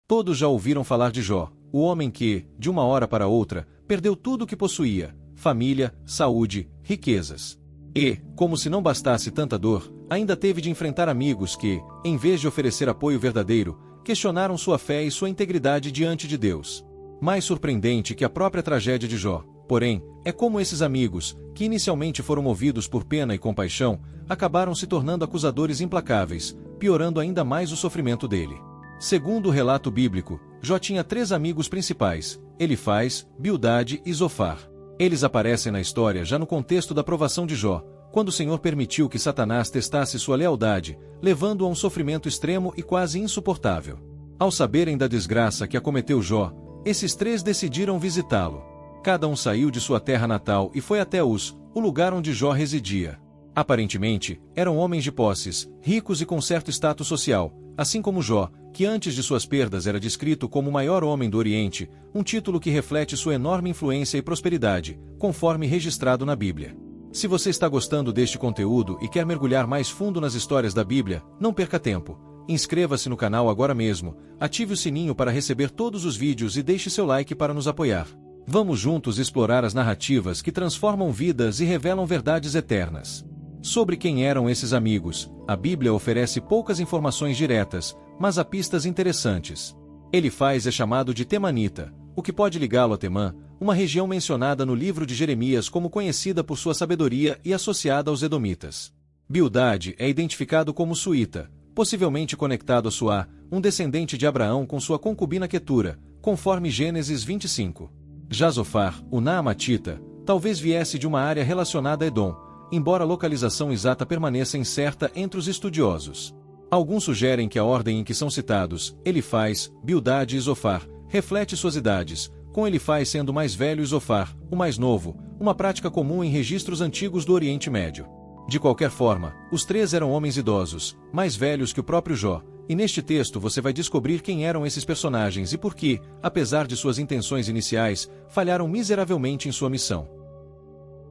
Todos já ouviram falar de Jó, o homem que, de uma hora para outra, perdeu tudo o que possuía: família, saúde, riquezas. E, como se não bastasse tanta dor, ainda teve de enfrentar amigos que, em vez de oferecer apoio verdadeiro, questionaram sua fé e sua integridade diante de Deus. Mais surpreendente que a própria tragédia de Jó, porém, é como esses amigos, que inicialmente foram movidos por pena e compaixão, acabaram se tornando acusadores implacáveis, piorando ainda mais o sofrimento dele. Segundo o relato bíblico, Jó tinha 3 amigos principais: Elifaz, Bildade e Zofar. Eles aparecem na história já no contexto da provação de Jó, quando o Senhor permitiu que Satanás testasse sua lealdade, levando-o a um sofrimento extremo e quase insuportável. Ao saberem da desgraça que acometeu Jó, esses 3 decidiram visitá-lo. Cada um saiu de sua terra natal e foi até Uz, o lugar onde Jó residia. Aparentemente, eram homens de posses, ricos e com certo status social, assim como Jó, que antes de suas perdas era descrito como o maior homem do Oriente, um título que reflete sua enorme influência e prosperidade, conforme registrado na Bíblia. Se você está gostando deste conteúdo e quer mergulhar mais fundo nas histórias da Bíblia, não perca tempo. Inscreva-se no canal agora mesmo, ative o sininho para receber todos os vídeos e deixe seu like para nos apoiar. Vamos juntos explorar as narrativas que transformam vidas e revelam verdades eternas. Sobre quem eram esses amigos, a Bíblia oferece poucas informações diretas, mas há pistas interessantes. Elifaz é chamado de Temanita, o que pode ligá-lo a Temã, uma região mencionada no livro de Jeremias como conhecida por sua sabedoria e associada aos Edomitas. Bildade é identificado como Suíta, possivelmente conectado a Suá, um descendente de Abraão com sua concubina Quetura, conforme Gênesis 25. Já Zofar, o Naamatita, talvez viesse de uma área relacionada a Edom, embora a localização exata permaneça incerta entre os estudiosos. Alguns sugerem que a ordem em que são citados, Elifaz, Bildade e Zofar, reflete suas idades, com Elifaz sendo o mais velho e Zofar, o mais novo, uma prática comum em registros antigos do Oriente Médio. De qualquer forma, os 3 eram homens idosos, mais velhos que o próprio Jó, e neste texto você vai descobrir quem eram esses personagens e por que, apesar de suas intenções iniciais, falharam miseravelmente em sua missão.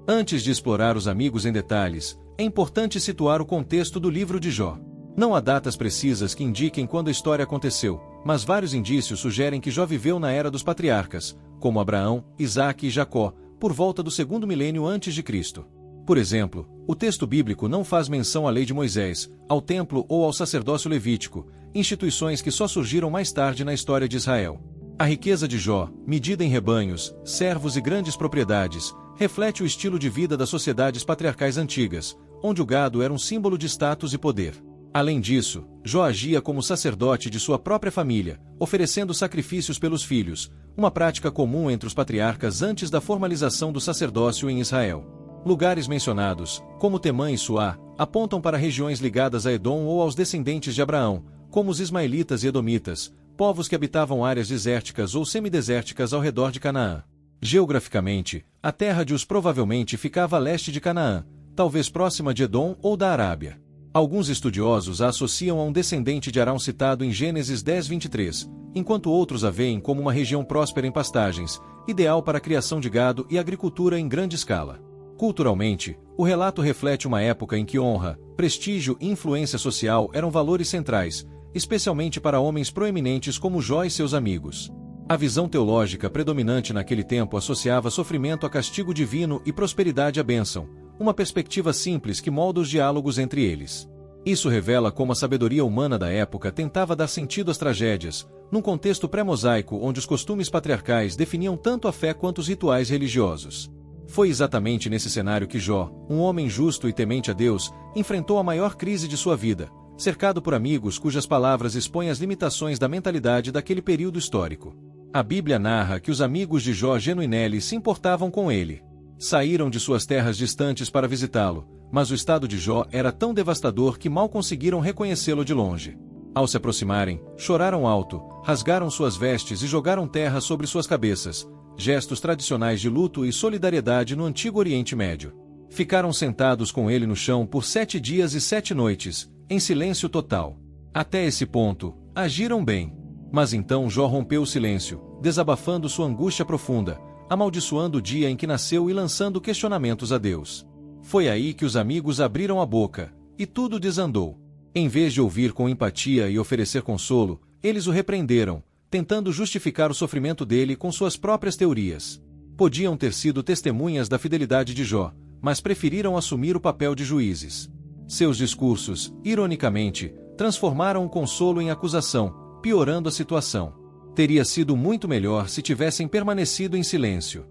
Antes de explorar os amigos em detalhes, é importante situar o contexto do livro de Jó. Não há datas precisas que indiquem quando a história aconteceu, mas vários indícios sugerem que Jó viveu na era dos patriarcas, como Abraão, Isaque e Jacó, por volta do 2º milênio antes de Cristo. Por exemplo, o texto bíblico não faz menção à lei de Moisés, ao templo ou ao sacerdócio levítico, instituições que só surgiram mais tarde na história de Israel. A riqueza de Jó, medida em rebanhos, servos e grandes propriedades, reflete o estilo de vida das sociedades patriarcais antigas, onde o gado era um símbolo de status e poder. Além disso, Jó agia como sacerdote de sua própria família, oferecendo sacrifícios pelos filhos, uma prática comum entre os patriarcas antes da formalização do sacerdócio em Israel. Lugares mencionados, como Temã e Suá, apontam para regiões ligadas a Edom ou aos descendentes de Abraão, como os ismaelitas e edomitas, povos que habitavam áreas desérticas ou semidesérticas ao redor de Canaã. Geograficamente, a terra de Uz provavelmente ficava a leste de Canaã, talvez próxima de Edom ou da Arábia. Alguns estudiosos a associam a um descendente de Arão citado em Gênesis 10:23, enquanto outros a veem como uma região próspera em pastagens, ideal para a criação de gado e agricultura em grande escala. Culturalmente, o relato reflete uma época em que honra, prestígio e influência social eram valores centrais, especialmente para homens proeminentes como Jó e seus amigos. A visão teológica predominante naquele tempo associava sofrimento a castigo divino e prosperidade à bênção, uma perspectiva simples que molda os diálogos entre eles. Isso revela como a sabedoria humana da época tentava dar sentido às tragédias, num contexto pré-mosaico onde os costumes patriarcais definiam tanto a fé quanto os rituais religiosos. Foi exatamente nesse cenário que Jó, um homem justo e temente a Deus, enfrentou a maior crise de sua vida, cercado por amigos cujas palavras expõem as limitações da mentalidade daquele período histórico. A Bíblia narra que os amigos de Jó genuinamente se importavam com ele. Saíram de suas terras distantes para visitá-lo, mas o estado de Jó era tão devastador que mal conseguiram reconhecê-lo de longe. Ao se aproximarem, choraram alto, rasgaram suas vestes e jogaram terra sobre suas cabeças, gestos tradicionais de luto e solidariedade no Antigo Oriente Médio. Ficaram sentados com ele no chão por 7 dias e 7 noites, em silêncio total. Até esse ponto, agiram bem. Mas então Jó rompeu o silêncio, desabafando sua angústia profunda, amaldiçoando o dia em que nasceu e lançando questionamentos a Deus. Foi aí que os amigos abriram a boca, e tudo desandou. Em vez de ouvir com empatia e oferecer consolo, eles o repreenderam, tentando justificar o sofrimento dele com suas próprias teorias. Podiam ter sido testemunhas da fidelidade de Jó, mas preferiram assumir o papel de juízes. Seus discursos, ironicamente, transformaram o consolo em acusação, piorando a situação. Teria sido muito melhor se tivessem permanecido em silêncio.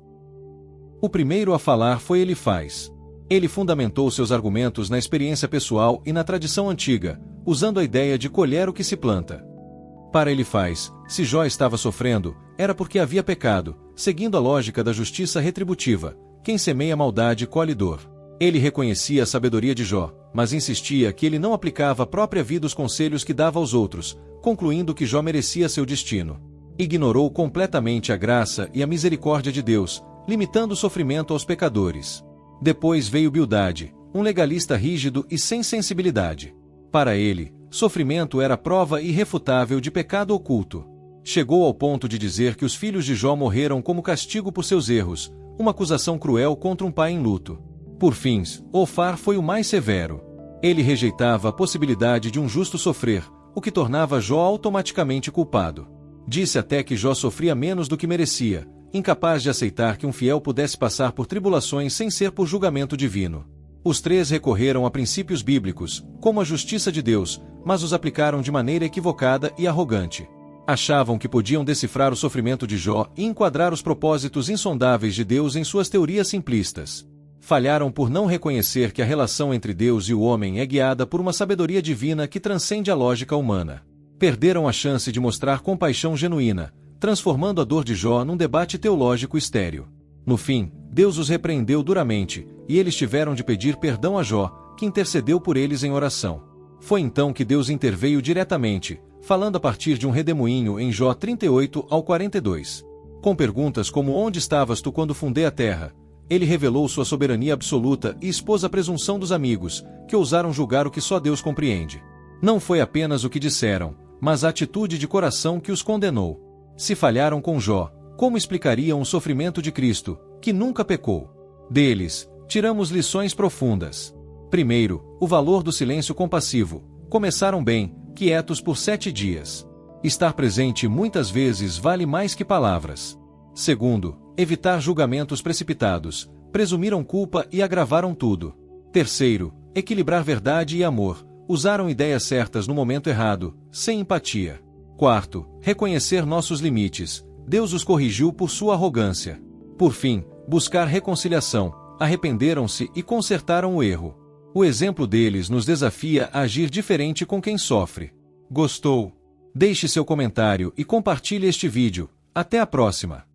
O primeiro a falar foi Elifaz. Ele fundamentou seus argumentos na experiência pessoal e na tradição antiga, usando a ideia de colher o que se planta. Para Elifaz, se Jó estava sofrendo, era porque havia pecado, seguindo a lógica da justiça retributiva. Quem semeia maldade colhe dor. Ele reconhecia a sabedoria de Jó, mas insistia que ele não aplicava à própria vida os conselhos que dava aos outros, concluindo que Jó merecia seu destino. Ignorou completamente a graça e a misericórdia de Deus, limitando o sofrimento aos pecadores. Depois veio Bildade, um legalista rígido e sem sensibilidade. Para ele, sofrimento era prova irrefutável de pecado oculto. Chegou ao ponto de dizer que os filhos de Jó morreram como castigo por seus erros, uma acusação cruel contra um pai em luto. Por fim, Ofar foi o mais severo. Ele rejeitava a possibilidade de um justo sofrer, o que tornava Jó automaticamente culpado. Disse até que Jó sofria menos do que merecia, incapaz de aceitar que um fiel pudesse passar por tribulações sem ser por julgamento divino. Os três recorreram a princípios bíblicos, como a justiça de Deus, mas os aplicaram de maneira equivocada e arrogante. Achavam que podiam decifrar o sofrimento de Jó e enquadrar os propósitos insondáveis de Deus em suas teorias simplistas. Falharam por não reconhecer que a relação entre Deus e o homem é guiada por uma sabedoria divina que transcende a lógica humana. Perderam a chance de mostrar compaixão genuína, transformando a dor de Jó num debate teológico estéril. No fim, Deus os repreendeu duramente, e eles tiveram de pedir perdão a Jó, que intercedeu por eles em oração. Foi então que Deus interveio diretamente, falando a partir de um redemoinho em Jó 38 ao 42. Com perguntas como onde estavas tu quando fundei a terra, ele revelou sua soberania absoluta e expôs a presunção dos amigos, que ousaram julgar o que só Deus compreende. Não foi apenas o que disseram, mas a atitude de coração que os condenou. Se falharam com Jó, como explicariam o sofrimento de Cristo, que nunca pecou? Deles, tiramos lições profundas. Primeiro, o valor do silêncio compassivo. Começaram bem, quietos por 7 dias. Estar presente muitas vezes vale mais que palavras. Segundo, evitar julgamentos precipitados. Presumiram culpa e agravaram tudo. Terceiro, equilibrar verdade e amor. Usaram ideias certas no momento errado, sem empatia. Quarto, reconhecer nossos limites. Deus os corrigiu por sua arrogância. Por fim, buscar reconciliação. Arrependeram-se e consertaram o erro. O exemplo deles nos desafia a agir diferente com quem sofre. Gostou? Deixe seu comentário e compartilhe este vídeo. Até a próxima!